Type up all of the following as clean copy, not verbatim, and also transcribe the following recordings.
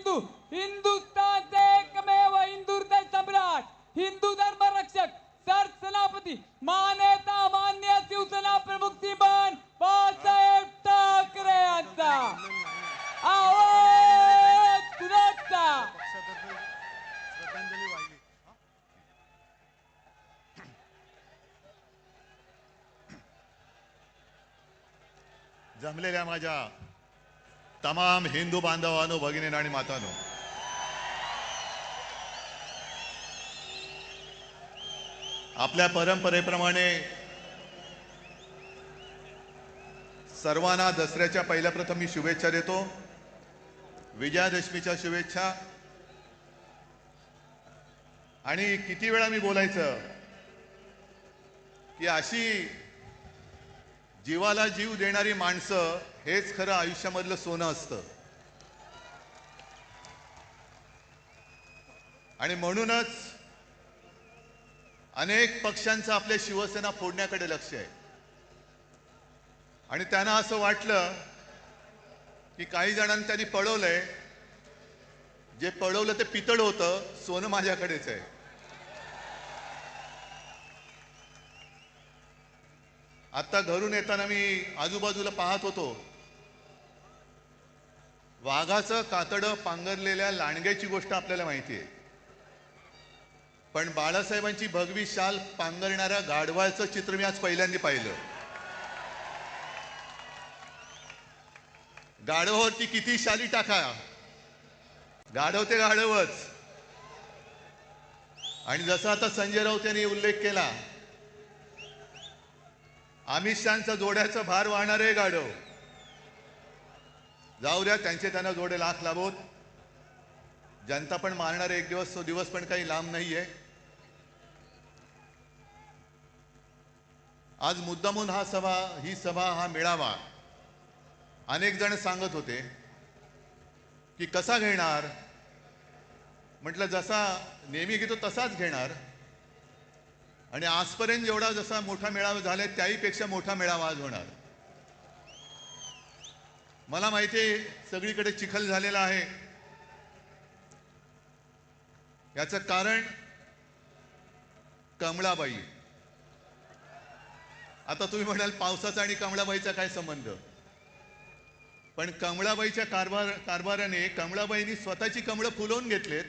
हिंदू हिंदुस्थानचे एकमेव हिंदू हृदय सम्राट हिंदू धर्म रक्षक सरसेनापती मान्यता मान्य शिवसेना प्रमुख दिवाण बाळासाहेब ठाकरे यांचा आवाज कुणाचा श्रद्धांजली वाहिली. जमलेल्या माझ्या तमाम हिंदू बांधवांनो, भगिनींनो आणि मातांनो, आपल्या परंपरेप्रमाणे सर्वांना दसऱ्याच्या पहिल्या प्रथम मी शुभेच्छा देतो. विजयादशमीच्या शुभेच्छा. आणि किती वेळा मी बोलायचं की अशी जीवाला जीव देणारी माणसं हेच खरं आयुष्यामधलं सोनं असतं. आणि म्हणूनच अनेक पक्षांचं आपल्या शिवसेना फोडण्याकडे लक्ष आहे. आणि त्यांना असं वाटलं की काही जणांनी त्यांनी पळवलंय, जे पळवलं ते पितळ होतं, सोनं माझ्याकडेच आहे. आता घरून येताना मी आजूबाजूला पाहत होतो, वाघाचं कातडं पांघरलेल्या लांडग्याची गोष्ट आपल्याला माहिती आहे, पण बाळासाहेबांची भगवी शाल पांघरणाऱ्या गाढवाचं चित्र मी आज पहिल्यांदा पाहिलं. गाढवावरती किती शाली टाका, गाढव ते गाढवच. आणि जसा आता संजय राऊत यांनी उल्लेख केला, अमित शहांचा जोड्याचा भार वाहणारे गाढव. जाऊ द्या, त्यांना जोडे लाख लाभोत. जनता पण मारणारे एक दिवस, तो दिवस पण काही लांब नाहीये. आज मुद्दामून ही सभा हा मेळावा अनेक जण सांगत होते की कसा घेणार. म्हटलं जसा नेहमी घेतो तसाच घेणार. आणि आजपर्यंत जेवढा जसा मोठा मेळावा झालाय त्याहीपेक्षा मोठा मेळावा आज होणार. मला माहिती आहे सगळीकडे चिखल झालेला आहे. याचं कारण कमळाबाई. आता तुम्ही म्हणाल पावसाचा आणि कमळाबाईचा काय संबंध. पण कमळाबाईच्या कारभाराने कमळाबाईंनी स्वतःची कमळं फुलवून घेतलेत,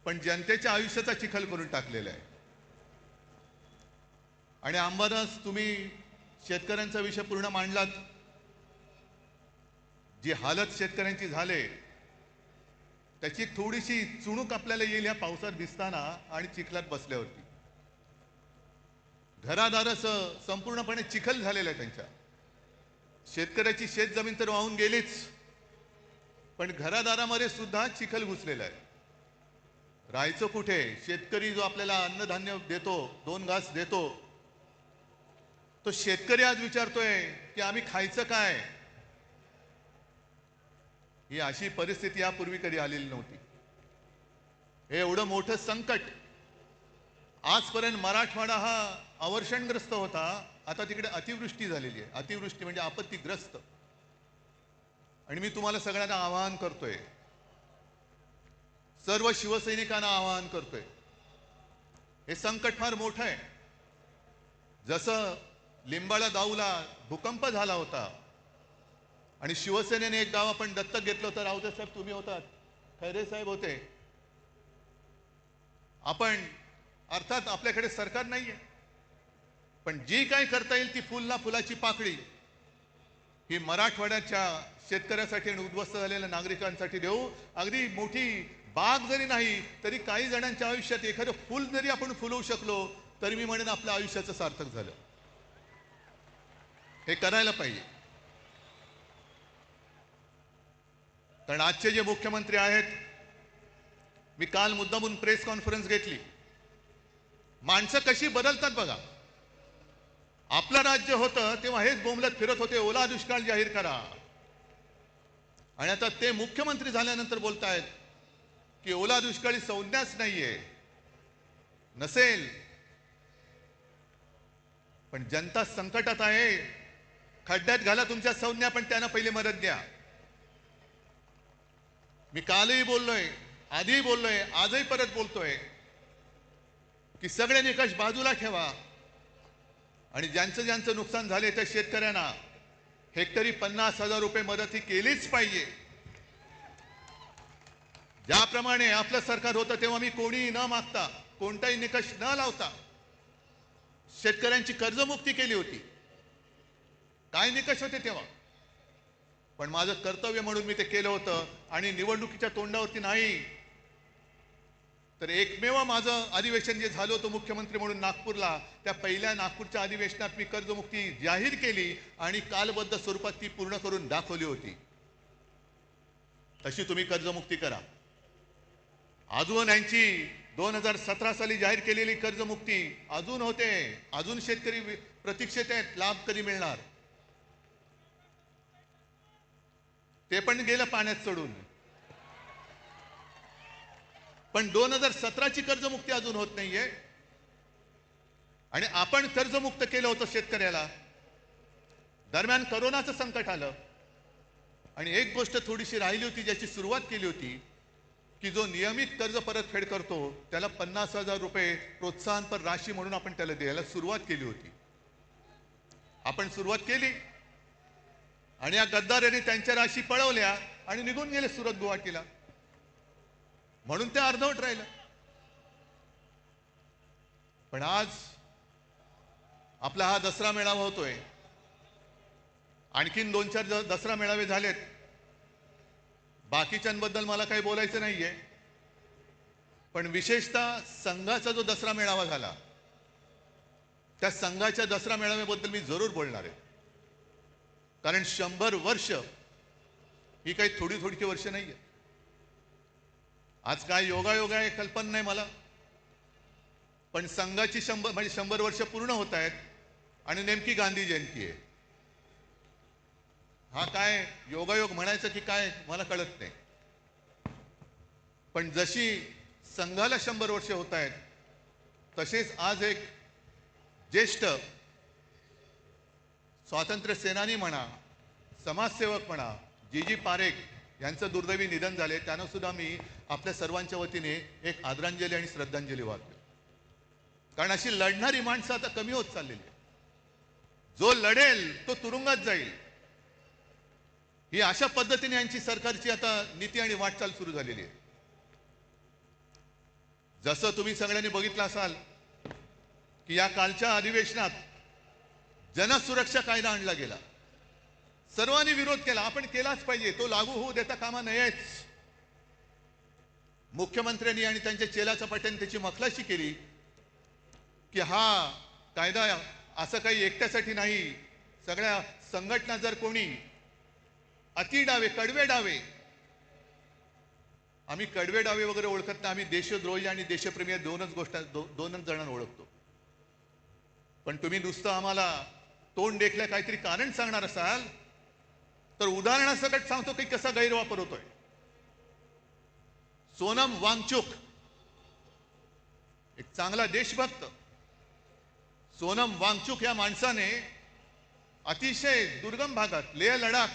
पण जनतेच्या आयुष्याचा चिखल करून टाकलेला आहे. आणि अंबादास, तुम्ही शेतकऱ्यांचा विषय पूर्ण मांडलात. जी हालत शेतकऱ्यांची झाले त्याची थोडीशी चुणूक आपल्याला येईल या पावसात भिजताना आणि चिखलात बसल्यावरती. घरादाराचं संपूर्णपणे चिखल झालेलं आहे त्यांच्या. शेतकऱ्याची शेतजमीन तर वाहून गेलीच, पण घरादारामध्ये सुद्धा चिखल घुसलेला आहे. राहायचं कुठे. शेतकरी जो आपल्याला अन्नधान्य देतो, 2 घास देतो, तो शेतकरी आज विचारतोय की आम्ही खायचं काय. ही अशी परिस्थिती यापूर्वी कधी आलेली नव्हती. हे एवढं मोठं संकट. आजपर्यंत मराठवाडा हा अवर्षणग्रस्त होता, आता तिकडे अतिवृष्टी झालेली आहे. अतिवृष्टी म्हणजे आपत्तीग्रस्त. आणि मी तुम्हाला सगळ्यांना आवाहन करतोय, सर्व शिवसैनिकांना आवाहन करतोय, हे संकट फार मोठं आहे. जसं लिंबाळा दाऊला भूकंप झाला होता आणि शिवसेनेने एक गाव आपण दत्तक घेतलं होतं. राऊते साहेब तुम्ही होतात, खैरे साहेब होते. आपण अर्थात आपल्याकडे सरकार नाहीये, पण जी काय करता येईल ती फुलाची पाकळी ही मराठवाड्याच्या शेतकऱ्यासाठी आणि उद्ध्वस्त झालेल्या नागरिकांसाठी देऊ. अगदी मोठी बाग जरी नाही तरी काही जणांच्या आयुष्यात एखादं फुल जरी आपण फुलवू शकलो तरी मी म्हणेन आपल्या आयुष्याचं सार्थक झालं. हे करायला पाहिजे. कारण आजचे जे मुख्यमंत्री आहेत, मी काल मुद्दामून प्रेस कॉन्फरन्स घेतली. माणसं कशी बदलतात बघा. आपलं राज्य होतं तेव्हा हेच बोंबलत फिरत होते, ओला दुष्काळ जाहीर करा. आणि आता ते मुख्यमंत्री झाल्यानंतर बोलतायत की ओला दुष्काळी संज्ञाच नाहीये. नसेल, पण जनता संकटात आहे. खड्ड्यात घाला तुमच्या संज्ञा, पण त्यांना पहिले मदत द्या. मी कालही बोललोय, आधीही बोललोय, आजही परत बोलतोय की सगळे निकष बाजूला ठेवा आणि ज्यांचं ज्यांचं नुकसान झाले त्या शेतकऱ्यांना हेक्टरी 50,000 रुपये मदत ही केलीच पाहिजे. ज्याप्रमाणे आपलं सरकार होतं तेव्हा मी कोणीही न मागता, कोणताही निकष न लावता शेतकऱ्यांची कर्जमुक्ती केली होती. काय निकष होते तेव्हा, पण माझं कर्तव्य म्हणून मी ते केलं होतं. आणि निवडणुकीच्या तोंडावरती नाही तर एकमेव माझं अधिवेशन जे झालं होतं मुख्यमंत्री म्हणून नागपूरला, त्या पहिल्या नागपूरच्या अधिवेशनात मी कर्जमुक्ती जाहीर केली आणि कालबद्ध स्वरूपात ती पूर्ण करून दाखवली होती. तशी तुम्ही कर्जमुक्ती करा. अजून यांची 2017 साली जाहीर केलेली कर्जमुक्ती अजून होते, अजून शेतकरी प्रतीक्षेत आहेत, लाभ कधी मिळणार ते पण गेलं पाण्यात सोडून. पण 2017ची कर्जमुक्ती अजून होत नाहीये. आणि आपण कर्जमुक्त केलं होतं शेतकऱ्याला. दरम्यान करोनाचं संकट आलं आणि एक गोष्ट थोडीशी राहिली होती, ज्याची सुरुवात केली होती की जो नियमित कर्ज परतफेड करतो त्याला 50,000 रुपये प्रोत्साहनपर राशी म्हणून आपण त्याला द्यायला सुरुवात केली होती. आपण सुरुवात केली आणि या गद्दारांनी त्यांच्या राशी पळवल्या आणि निघून गेले सुरत गुवाहाटीला. म्हणून ते अर्धवट राहिलं. पण आज आपला हा दसरा मेळावा होतोय. आणखीन 2-4 दसरा मेळावे झालेत. बाकीच्यांबद्दल मला काही बोलायचं नाहीये, पण विशेषतः संघाचा जो दसरा मेळावा झाला त्या संघाच्या दसरा मेळाव्याबद्दल मी जरूर बोलणार आहे. कारण 100 वर्ष ही काही थोडी थोडीची वर्ष नाहीये. आज काय योगायोग आहे कल्पना नाही मला, पण संघाची 100 वर्ष पूर्ण होत आहेत आणि नेमकी गांधी जयंती आहे. हा काय योगायोग म्हणायचं की काय मला कळत नाही. पण जशी संघाला 100 वर्ष होत आहेत तसेच आज एक ज्येष्ठ स्वातंत्र्य सेनानी म्हणा, समाजसेवक म्हणा, जी पारेख यांचं दुर्दैवी निधन झाले. त्यांना सुद्धा मी आपल्या सर्वांच्या वतीने एक आदरांजली आणि श्रद्धांजली वाहतो. कारण अशी लढणारी माणसं आता कमी होत चाललेली आहे. जो लढेल तो तुरुंगात जाईल, ही अशा पद्धतीने यांची सरकारची आता नीती आणि वाटचाल सुरू झालेली आहे. जसं तुम्ही सगळ्यांनी बघितलं असाल की या कालच्या अधिवेशनात जनसुरक्षा कायदा आणला गेला. सर्वांनी विरोध केला. आपण केलाच पाहिजे, तो लागू होऊ देता कामा नयेच. मुख्यमंत्र्यांनी आणि त्यांच्या चेला चपाट्यांनी त्याची मखलाशी केली की हा कायदा असं काही एकट्यासाठी नाही, सगळ्या संघटना जर कोणी अति डावे, कडवे डावे, आम्ही कडवे डावे वगैरे ओळखत नाही, आम्ही देशद्रोही आणि देशप्रेमी दोनच जणांना ओळखतो. पण तुम्ही नुसतं आम्हाला तोंड देखल्या काहीतरी कारण सांगणार असाल तर उदाहरणासकट सांगतो की कसा गैरवापर होतोय. सोनम वांगचुक एक चांगला देशभक्त, सोनम वांगचुक या माणसाने अतिशय दुर्गम भागात लेह लडाख,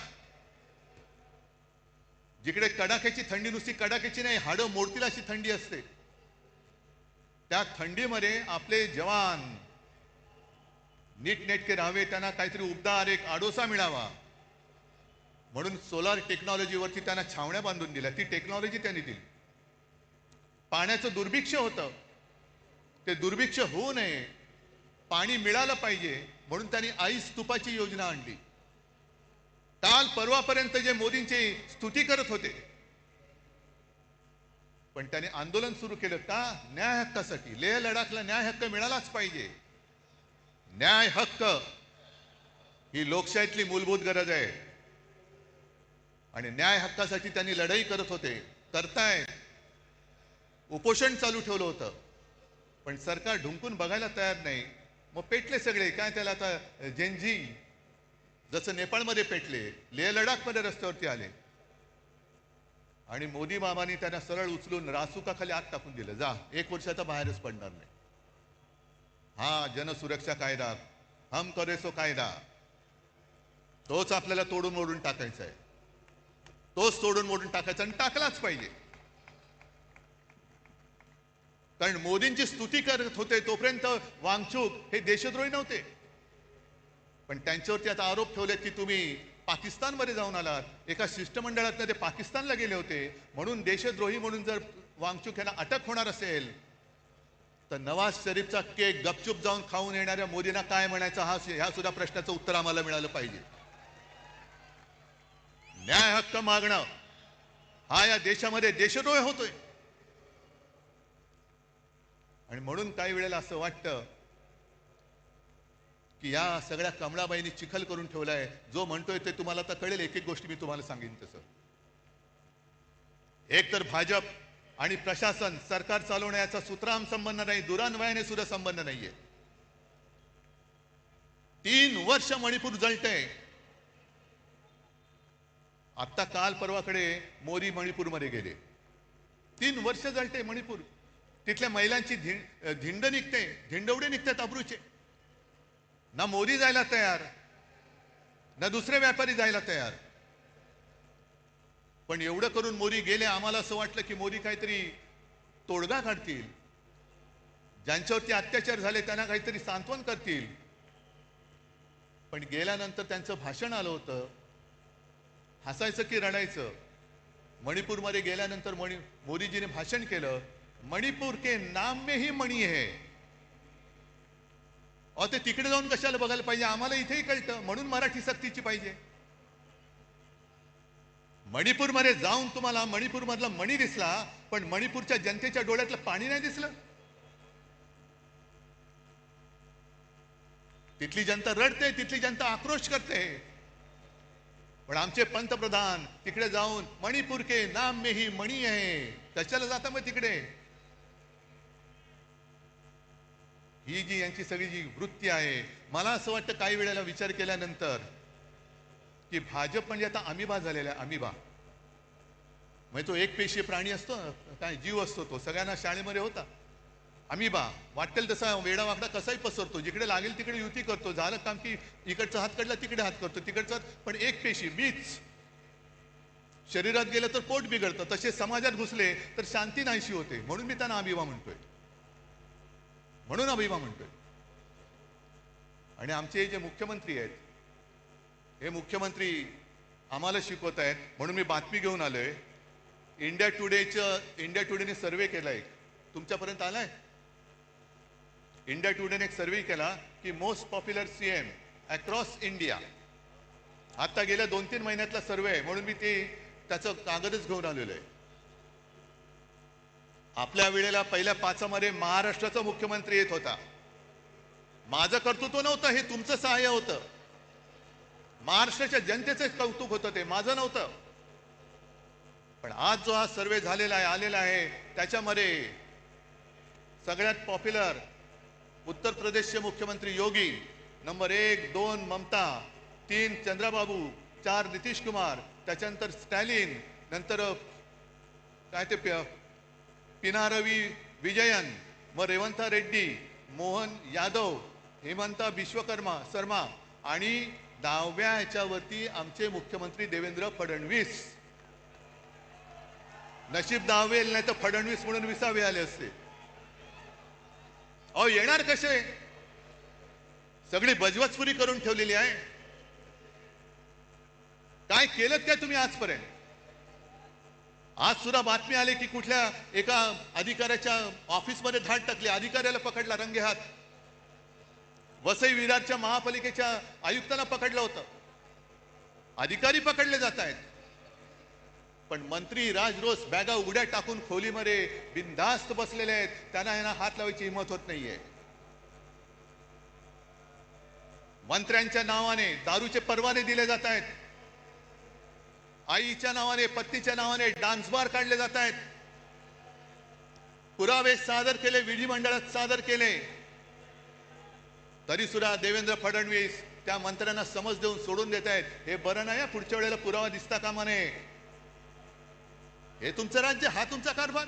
जिकडे कडाक्याची थंडी, नुसती कडाक्याची नाही, हाडं मोडतील अशी थंडी असते, त्या थंडीमध्ये आपले जवान नीटनेटके राहावे, त्यांना काहीतरी उबदार एक आडोसा मिळावा म्हणून सोलार टेक्नॉलॉजीवरती त्यांना छावण्या बांधून दिल्या. ती टेक्नॉलॉजी त्यांनी दिली. पाण्याचं दुर्भिक्ष होतं, ते दुर्भिक्ष होऊ नये, पाणी मिळालं पाहिजे म्हणून त्यांनी आईस तुपाची योजना आणली. काल परवापर्यंत जे मोदींची स्तुती करत होते, पण त्यांनी आंदोलन सुरू केलं का? न्याय हक्कासाठी. लेह लडाखला न्याय हक्क मिळालाच पाहिजे. न्याय हक्क ही लोकशाहीतली मूलभूत गरज आहे आणि न्याय हक्कासाठी त्यांनी लढाई करत होते, करतायत. उपोषण चालू ठेवलं होतं, पण सरकार ढुंकून बघायला तयार नाही. मग पेटले सगळे. काय त्याला आता जेनजी जसं नेपाळमध्ये पेटले, लेह लडाखमध्ये रस्त्यावरती आले आणि मोदी बाबांनी त्यांना सरळ उचलून रासुकाखाली आत टाकून दिलं. जा, 1 वर्षाचा बाहेरच पडणार नाही. हा जनसुरक्षा कायदा, हम करे सो कायदा, तोच आपल्याला तोडून मोडून टाकायचा आहे. तोच तोडून मोडून टाकायचा आणि टाकलाच पाहिजे. कारण मोदींची स्तुती करत होते तोपर्यंत वांगचूक हे देशद्रोही नव्हते. पण त्यांच्यावरती आता आरोप ठेवलेत की तुम्ही पाकिस्तानमध्ये जाऊन आलात, एका शिष्टमंडळात ते पाकिस्तानला गेले होते, म्हणून देशद्रोही म्हणून जर वांगचूक यांना अटक होणार असेल तर नवाज शरीफचा केक गपचूप जाऊन खाऊन येणाऱ्या मोदींना काय म्हणायचं ह्या सुद्धा प्रश्नाचं उत्तर आम्हाला मिळालं पाहिजे. न्याय हक्क मागणं हा या देशामध्ये देशद्रोह होतोय. आणि म्हणून काही वेळेला असं वाटतं की या सगळ्या कमळाबाईंनी चिखल करून ठेवलाय. जो म्हणतोय ते तुम्हाला आता कळेल. एक एक गोष्टी मी तुम्हाला सांगेन तसं. एक तर भाजप आणि प्रशासन सरकार चालवण्याचा सूत्राम संबंध नाही, दुरान्वयाने सुद्धा संबंध नाहीये. 3 वर्ष मणिपूर जळतंय. आता काल परवाकडे मोदी मणिपूरमध्ये गेले. 3 वर्ष जळते मणिपूर. तिथल्या महिलांची धिंड निघते, धिंडवडे निघतात अब्रूचे. ना मोदी जायला तयार, ना दुसरे व्यापारी जायला तयार. पण एवढं करून मोदी गेले. आम्हाला असं वाटलं की मोदी काहीतरी तोडगा काढतील, ज्यांच्यावरती अत्याचार झाले त्यांना काहीतरी सांत्वन करतील. पण गेल्यानंतर त्यांचं भाषण आलं होतं. हसायचं की रडायचं. मणिपूरमध्ये गेल्यानंतर मोदीजीने भाषण केलं, मणिपूर के नाम में ही मणी है. अहो, ते तिकडे जाऊन कशाला बघायला पाहिजे? आम्हाला इथेही कळतं, म्हणून मराठी सक्तीची पाहिजे. मणिपूरमध्ये जाऊन तुम्हाला मणिपूरमधला मणी दिसला, पण मणिपूरच्या जनतेच्या डोळ्यातलं पाणी नाही दिसलं. तिथली जनता रडते, तिथली जनता आक्रोश करते. पण आमचे पंतप्रधान तिकडे जाऊन मणिपूर के नाम में ही मणी है. कशाला जाता मग तिकडे? ही जी यांची सगळी जी वृत्ती आहे, मला असं वाटतं काही वेळेला विचार केल्यानंतर की भाजप म्हणजे आता अमिबा झालेला आहे. अमिबा म्हणजे तो एक पेशीय प्राणी असतो, काय जीव असतो, तो सगळ्यांना शाळेमध्ये होता. अमिबा वाटेल तसा वेडा वाकडा कसाही पसरतो, जिकडे लागेल तिकडे युती करतो. झालं काम की इकडचा हात काढला तिकडे हात करतो, तिकडचा. पण एक पेशी मीच शरीरात गेलं तर पोट बिघडतं, तसे समाजात घुसले तर शांती नाहीशी होते. म्हणून मी त्यांना अमिबा म्हणतोय, म्हणून अभिमा म्हणतोय. आणि आमचे जे मुख्यमंत्री आहेत, हे मुख्यमंत्री आम्हाला शिकवत आहेत. म्हणून मी बातमी घेऊन आलोय. इंडिया टुडेने सर्वे केलाय, तुमच्यापर्यंत आलाय. इंडिया टुडेने एक सर्वे केला की most popular CM across India. आता गेल्या 2-3 महिन्यातला सर्वे आहे, म्हणून मी त्याचं कागदच घेऊन आलेलो आहे. आपल्या वेळेला पहिल्या 5 मध्ये महाराष्ट्राचा मुख्यमंत्री येत होता. माझं कर्तृत्व नव्हतं, हे तुमचं सहाय्य होतं. महाराष्ट्राच्या जनतेचं कौतुक होतं, ते माझं नव्हतं. पण आज जो हा सर्वे झालेला आहे, आलेला आहे, त्याच्यामध्ये सगळ्यात पॉप्युलर उत्तर प्रदेशचे मुख्यमंत्री योगी, नंबर 1, 2 ममता, 3 चंद्रबाबू, 4 नितीश कुमार, त्याच्यानंतर स्टॅलिन, नंतर काय ते पिनारवी विजयन, मग रेवंता रेड्डी, मोहन यादव, हेमंता विश्वकर्मा शर्मा आणि 10व्या ह्याच्यावरती आमचे मुख्यमंत्री देवेंद्र फडणवीस. नशीब 10वे नाही तर फडणवीस म्हणून 20वे आले असते. अहो, येणार कसे? सगळी बजवचपुरी करून ठेवलेली आहे. काय केलं काय तुम्ही आजपर्यंत? आज सुद्धा बातमी आली की कुठल्या एका अधिकाऱ्याच्या ऑफिसमध्ये धाड टाकली, अधिकाऱ्याला पकडला रंगेहात. वसई विरारच्या महापालिकेच्या आयुक्ताला पकडलं होतं. अधिकारी पकडले जात आहेत, पण मंत्री राजरोस बॅगा उघड्या टाकून खोलीमध्ये बिनधास्त बसलेले आहेत. त्यांना यांना हात लावायची हिंमत होत नाहीये. मंत्र्यांच्या नावाने दारूचे परवाने दिले जात आहेत. आईच्या नावाने, पत्नीच्या नावाने डान्स बार काढले जात आहेत. पुरावे सादर केले, विधिमंडळात सादर केले, तरी सुद्धा देवेंद्र फडणवीस त्या मंत्र्यांना समज देऊन सोडून देत आहेत. हे बरं नाही, पुढच्या वेळेला पुरावा दिसता कामा नये. हे तुमचं राज्य, हा तुमचा कारभार.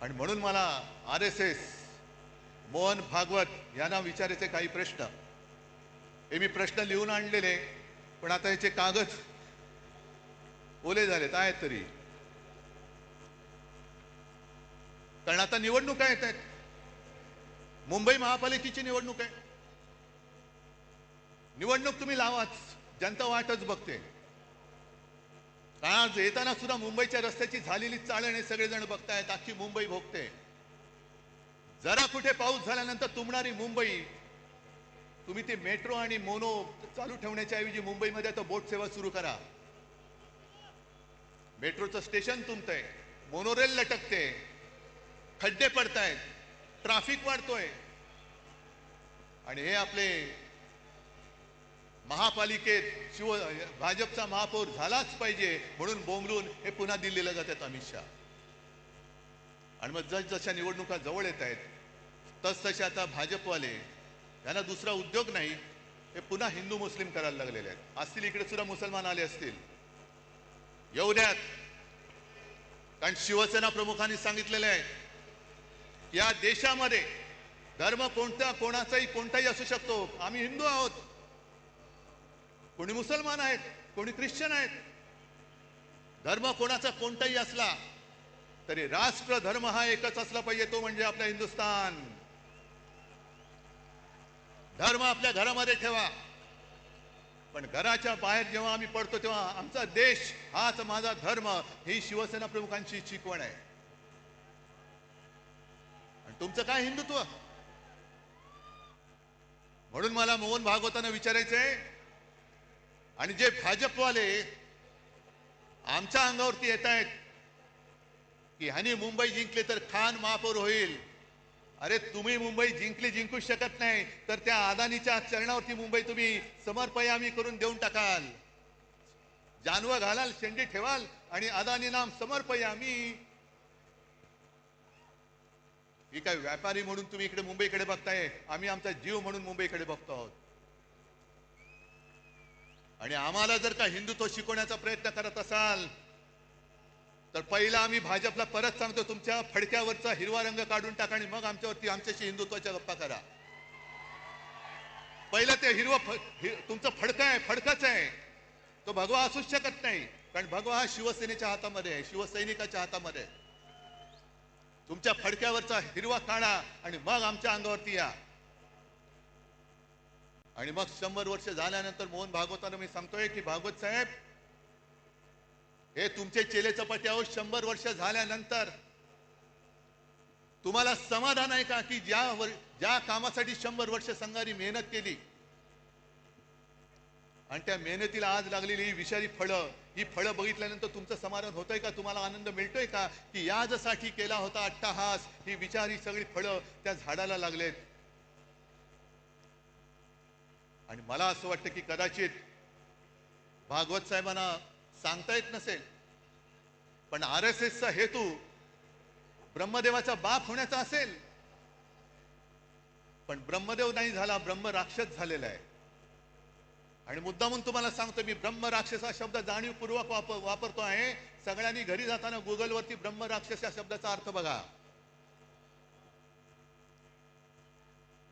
आणि म्हणून मला RSS मोहन भागवत यांना विचारायचे काही प्रश्न. हे मी प्रश्न लिहून आणलेले, पण आता याचे कागद ओले झालेत आहेत तरी, कारण आता निवडणुका येत आहेत. मुंबई महापालिकेची निवडणूक आहे. निवडणूक तुम्ही लावाच, जनता वाटच बघते. कारण आज येताना सुद्धा मुंबईच्या रस्त्याची झालेली चाळण हे सगळेजण बघतायत, अख्खी मुंबई भोगते. जरा कुठे पाऊस झाल्यानंतर तुंबणारी मुंबई, तुम्ही ते मेट्रो आणि मोनो चालू ठेवण्याच्या ऐवजी मुंबईमध्ये आता बोट सेवा सुरू करा. मेट्रोचं स्टेशन तुंबतंय, मोनोरेल लटकते, खड्डे पडतायत, ट्रॅफिक वाढतोय, आणि हे आपले महापालिकेत भाजपचा महापौर झालाच पाहिजे म्हणून बोंबलून हे पुन्हा दिल्लीला जातात अमित शहा. आणि मग जसजशा निवडणुका जवळ येत आहेत तसतसे आता भाजपवाले यांना दुसरा उद्योग नाही, हे पुन्हा हिंदू मुस्लिम करायला लागलेले आहेत. असतील इकडे सुद्धा मुसलमान आले असतील, येऊ द्यात. कारण शिवसेना प्रमुखांनी सांगितलेलं आहे की या देशामध्ये धर्म कोणाचाही कोणताही असू शकतो. आम्ही हिंदू आहोत, कोणी मुसलमान आहेत, कोणी ख्रिश्चन आहेत. धर्म कोणाचा कोणताही असला तरी राष्ट्र धर्म हा एकच असला पाहिजे, तो म्हणजे आपला हिंदुस्थान. धर्म आपल्या घरामध्ये ठेवा, पण घराच्या बाहेर जेव्हा आम्ही पडतो तेव्हा आमचा देश हाच माझा धर्म, ही शिवसेना प्रमुखांची शिकवण आहे. आणि तुमचं काय हिंदुत्व? म्हणून मला मोहन भागवतांना विचारायचंय, आणि जे भाजपवाले आमच्या अंगावरती येत आहेत की ह्यानी मुंबई जिंकले तर खान महापौर होईल. अरे तुम्ही मुंबई जिंकू शकत नाही तर त्या अदानीच्या चरणावरती मुंबई तुम्ही समर्पयामी करून देऊन टाकाल. जानवं घालाल, शेंडी ठेवाल आणि अदानी नाम समर्पयामी. ही काय व्यापारी म्हणून तुम्ही इकडे मुंबईकडे बघताय, आम्ही आमचा जीव म्हणून मुंबईकडे बघतो आहोत. आणि आम्हाला जर का हिंदुत्व शिकवण्याचा प्रयत्न करत असाल तर पहिला आम्ही भाजपला परत सांगतो, तुमच्या फडक्यावरचा हिरवा रंग काढून टाका आणि मग आमच्याशी हिंदुत्वाच्या गप्पा करा. पहिलं ते तुमचं फडकं आहे, फडकच आहे, तो भगवा असूच शकत नाही. कारण भगवा हा शिवसेनेच्या हातामध्ये आहे, शिवसैनिकाच्या हातामध्ये आहे. तुमच्या फडक्यावरचा हिरवा काढा आणि मग आमच्या अंगावरती या. आणि मग 100 वर्ष झाल्यानंतर मोहन भागवतांना मी सांगतोय की भागवत साहेब, हे तुमचे चेले चपाटी आहोत. 100 वर्ष झाल्यानंतर तुम्हाला समाधान आहे का की ज्या कामासाठी 100 वर्ष संघाने मेहनत केली आणि त्या मेहनतीला आज लागलेली ही विषारी फळं, ही फळं बघितल्यानंतर तुमचं समाधान होतंय का? तुम्हाला आनंद मिळतोय का की याजसाठी केला होता अट्टाहास, ही विचारी सगळी फळं त्या झाडाला लागलेत? आणि मला असं वाटतं की कदाचित भागवत साहेबांना सांगता येत नसेल, पण RSSचा हेतू ब्रह्मदेवाचा बाप होण्याचा असेल. पण ब्रह्मदेव नाही झाला, ब्रह्म राक्षस झालेला आहे. आणि मुद्दामून तुम्हाला सांगतो, मी ब्रह्म राक्षस हा शब्द जाणीवपूर्वक वापरतो आहे. सगळ्यांनी घरी जाताना गुगलवरती ब्रह्म राक्षस या शब्दाचा अर्थ बघा.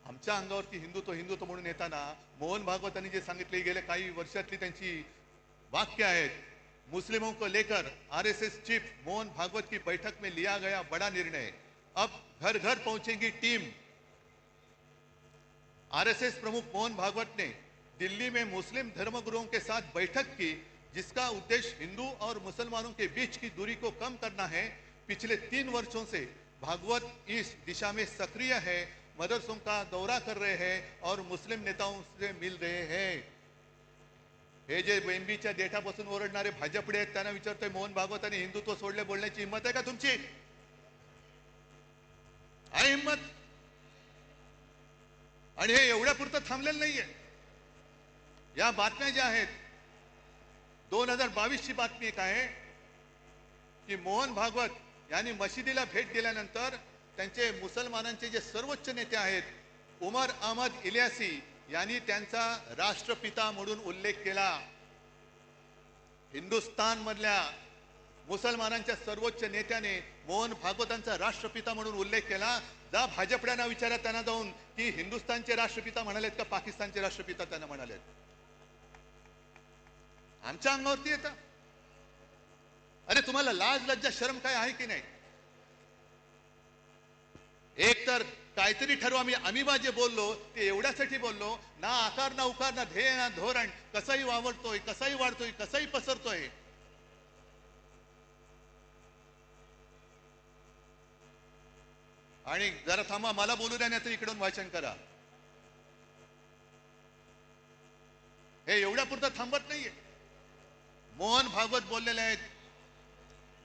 आमच्या अंगावरती हिंदुत्व म्हणून येताना मोहन भागवतांनी जे सांगितले, गेले काही वर्षातली त्यांची वाक्य आहेत. मुस्लिमों को लेकर RSS चीफ मोहन भागवत की बैठक में लिया गया बड़ा निर्णय, अब घर घर पहुंचेगी टीम. RSS प्रमुख मोहन भागवत ने दिल्ली में मुस्लिम धर्मगुरुओं के साथ बैठक की, जिसका उद्देश्य हिंदू और मुसलमानों के बीच की दूरी को कम करना है. पिछले 3 वर्षों से भागवत इस दिशा में सक्रिय है, मदरसों का दौरा कर रहे हैं और मुस्लिम नेताओं से मिल रहे हैं. हे जे MBच्या देठापासून ओरडणारे भाजपडे आहेत त्यांना विचारतोय, मोहन भागवतांनी हिंदुत्व सोडले बोलण्याची हिंमत आहे का तुमची? आहे हिंमत? आणि हे एवढ्या पुरतं थांबलेलं नाहीये. या बातम्या ज्या आहेत, 2022 ची बातमी एक आहे की मोहन भागवत यांनी मशिदीला भेट दिल्यानंतर त्यांचे मुसलमानांचे जे सर्वोच्च नेते आहेत उमर अहमद इलियासी यांनी त्यांचा राष्ट्रपिता म्हणून उल्लेख केला. हिंदुस्थान मधल्या मुसलमानांच्या सर्वोच्च नेत्याने मोहन भागवतांचा राष्ट्रपिता म्हणून उल्लेख केला. जा भाजपड्यांना विचारा त्यांना जाऊन की हिंदुस्थानचे राष्ट्रपिता म्हणालेत का पाकिस्तानचे राष्ट्रपिता त्यांना म्हणालेत. आमच्या अंगावरती येतं. अरे तुम्हाला लाज लज्जा शरम काय आहे की नाही? एक तर काहीतरी ठरवा. आम्ही जे बोललो ते एवढ्यासाठी बोललो ना, आकार ना उकार ना ध्येय ना धोरण, कसाही वावरतोय, कसाही वाढतोय, कसाही पसरतोय. आणि जरा थांबा, मला बोलू द्या, नाही तर इकडून भाषण करा. हे एवढ्या पुरतं थांबत नाहीये. मोहन भागवत बोललेले आहेत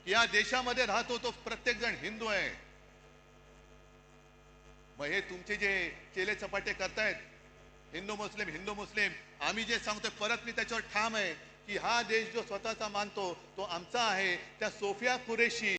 की या देशामध्ये राहतो तो प्रत्येक जण हिंदू आहे. मग हे तुमचे जे चेले चपाटे करतायत, हिंदू मुस्लिम, आम्ही जे सांगतोय परत मी त्याच्यावर ठाम आहे की हा देश जो स्वतःचा मानतो तो आमचा आहे. त्या सोफिया कुरेशी